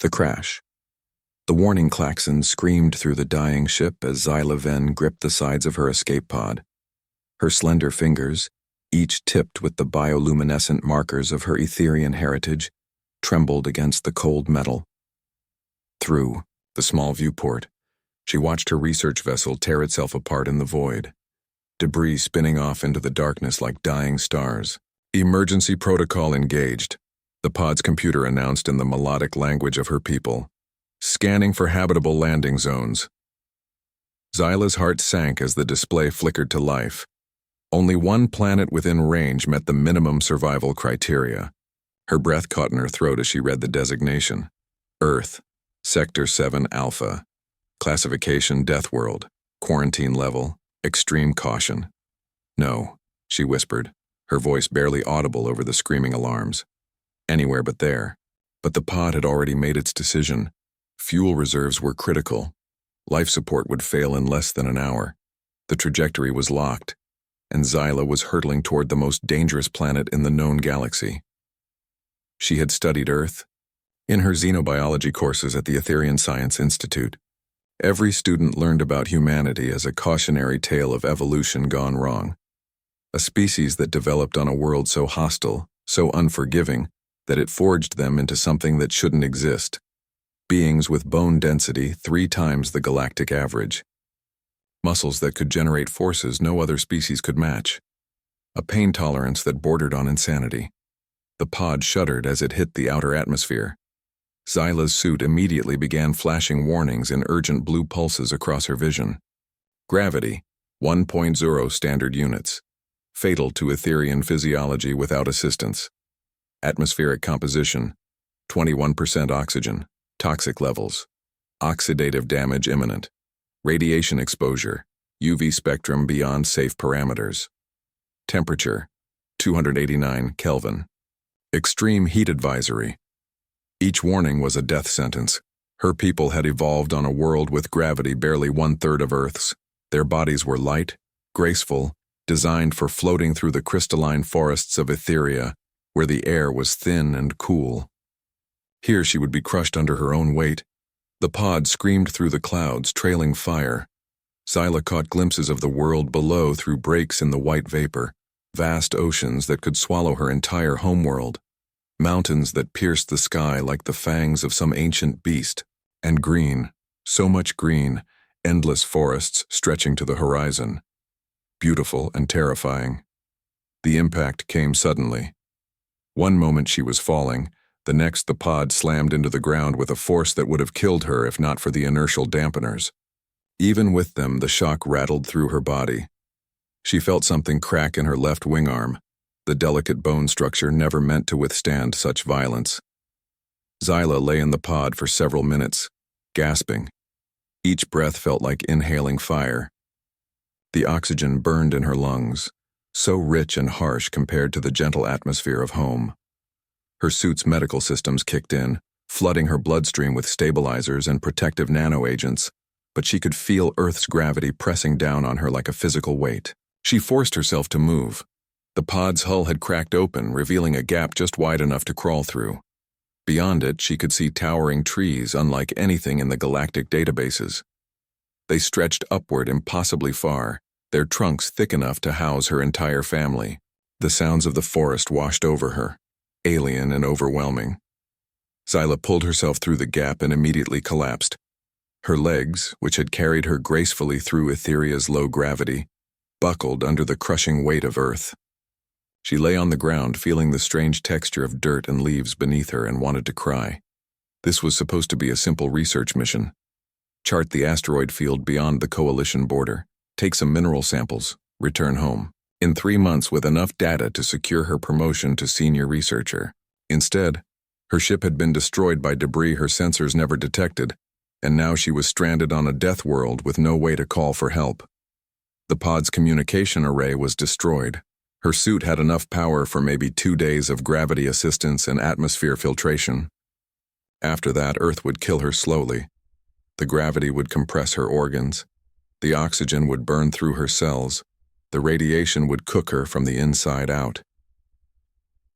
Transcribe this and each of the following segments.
The crash. The warning klaxon screamed through the dying ship as Zyla Ven gripped the sides of her escape pod. Her slender fingers, each tipped with the bioluminescent markers of her Etherian heritage, trembled against the cold metal. Through the small viewport, she watched her research vessel tear itself apart in the void, debris spinning off into the darkness like dying stars. Emergency protocol engaged, the pod's computer announced in the melodic language of her people. Scanning for habitable landing zones. Zyla's heart sank as the display flickered to life. Only one planet within range met the minimum survival criteria. Her breath caught in her throat as she read the designation. Earth, Sector 7 Alpha. Classification Death World. Quarantine level, extreme caution. No, she whispered, her voice barely audible over the screaming alarms. Anywhere but there. But the pod had already made its decision. Fuel reserves were critical. Life support would fail in less than an hour. The trajectory was locked, and Zyla was hurtling toward the most dangerous planet in the known galaxy. She had studied Earth. In her xenobiology courses at the Etherian Science Institute, every student learned about humanity as a cautionary tale of evolution gone wrong. A species that developed on a world so hostile, so unforgiving, that it forged them into something that shouldn't exist. Beings with bone density 3 times the galactic average. Muscles that could generate forces no other species could match. A pain tolerance that bordered on insanity. The pod shuddered as it hit the outer atmosphere. Zyla's suit immediately began flashing warnings in urgent blue pulses across her vision. Gravity, 1.0 standard units. Fatal to Etherian physiology without assistance. Atmospheric composition, 21% oxygen. Toxic levels. Oxidative damage imminent. Radiation exposure. UV spectrum beyond safe parameters. Temperature, 289 Kelvin. Extreme heat advisory. Each warning was a death sentence. Her people had evolved on a world with gravity barely 1/3 of Earth's. Their bodies were light, graceful, designed for floating through the crystalline forests of Etheria, where the air was thin and cool. Here she would be crushed under her own weight. The pod screamed through the clouds, trailing fire. Zyla caught glimpses of the world below through breaks in the white vapor, vast oceans that could swallow her entire homeworld, mountains that pierced the sky like the fangs of some ancient beast, and green, so much green, endless forests stretching to the horizon. Beautiful and terrifying. The impact came suddenly. One moment she was falling, the next the pod slammed into the ground with a force that would have killed her if not for the inertial dampeners. Even with them, the shock rattled through her body. She felt something crack in her left wing arm, the delicate bone structure never meant to withstand such violence. Zyla lay in the pod for several minutes, gasping. Each breath felt like inhaling fire. The oxygen burned in her lungs, so rich and harsh compared to the gentle atmosphere of home. Her suit's medical systems kicked in, flooding her bloodstream with stabilizers and protective nanoagents, but she could feel Earth's gravity pressing down on her like a physical weight. She forced herself to move. The pod's hull had cracked open, revealing a gap just wide enough to crawl through. Beyond it, she could see towering trees unlike anything in the galactic databases. They stretched upward impossibly far, their trunks thick enough to house her entire family. The sounds of the forest washed over her, alien and overwhelming. Zyla pulled herself through the gap and immediately collapsed. Her legs, which had carried her gracefully through Etheria's low gravity, buckled under the crushing weight of Earth. She lay on the ground, feeling the strange texture of dirt and leaves beneath her, and wanted to cry. This was supposed to be a simple research mission. Chart the asteroid field beyond the coalition border, take some mineral samples, return home. In 3 months with enough data to secure her promotion to senior researcher. Instead, her ship had been destroyed by debris her sensors never detected, and now she was stranded on a death world with no way to call for help. The pod's communication array was destroyed. Her suit had enough power for maybe 2 days of gravity assistance and atmosphere filtration. After that, Earth would kill her slowly. The gravity would compress her organs. The oxygen would burn through her cells. The radiation would cook her from the inside out.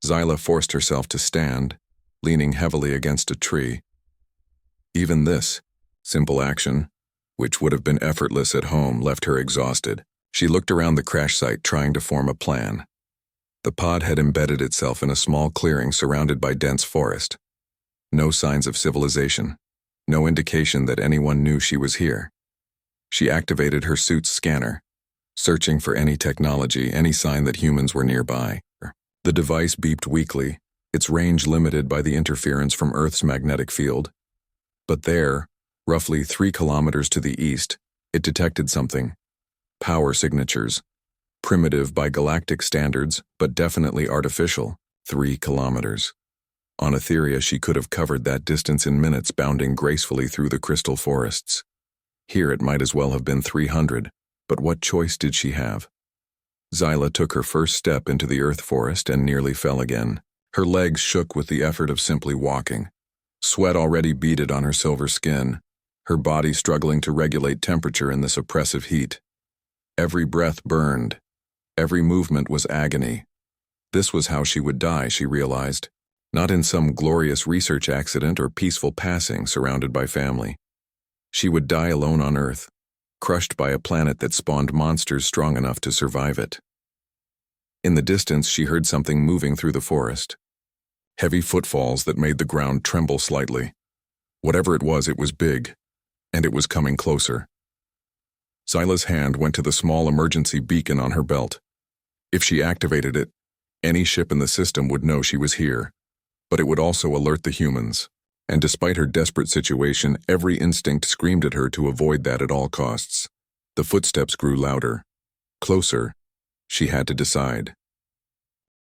Zyla forced herself to stand, leaning heavily against a tree. Even this simple action, which would have been effortless at home, left her exhausted. She looked around the crash site trying to form a plan. The pod had embedded itself in a small clearing surrounded by dense forest. No signs of civilization, no indication that anyone knew she was here. She activated her suit's scanner, searching for any technology, any sign that humans were nearby. The device beeped weakly, its range limited by the interference from Earth's magnetic field. But there, roughly 3 kilometers to the east, it detected something. Power signatures. Primitive by galactic standards, but definitely artificial. 3 kilometers. On Etheria, she could have covered that distance in minutes, bounding gracefully through the crystal forests. Here it might as well have been 300, but what choice did she have? Zyla took her first step into the earth forest and nearly fell again. Her legs shook with the effort of simply walking. Sweat already beaded on her silver skin, her body struggling to regulate temperature in this oppressive heat. Every breath burned. Every movement was agony. This was how she would die, she realized. Not in some glorious research accident or peaceful passing surrounded by family. She would die alone on Earth, crushed by a planet that spawned monsters strong enough to survive it. In the distance, she heard something moving through the forest. Heavy footfalls that made the ground tremble slightly. Whatever it was big, and it was coming closer. Zyla's hand went to the small emergency beacon on her belt. If she activated it, any ship in the system would know she was here, but it would also alert the humans. And despite her desperate situation, every instinct screamed at her to avoid that at all costs. The footsteps grew louder. Closer. She had to decide.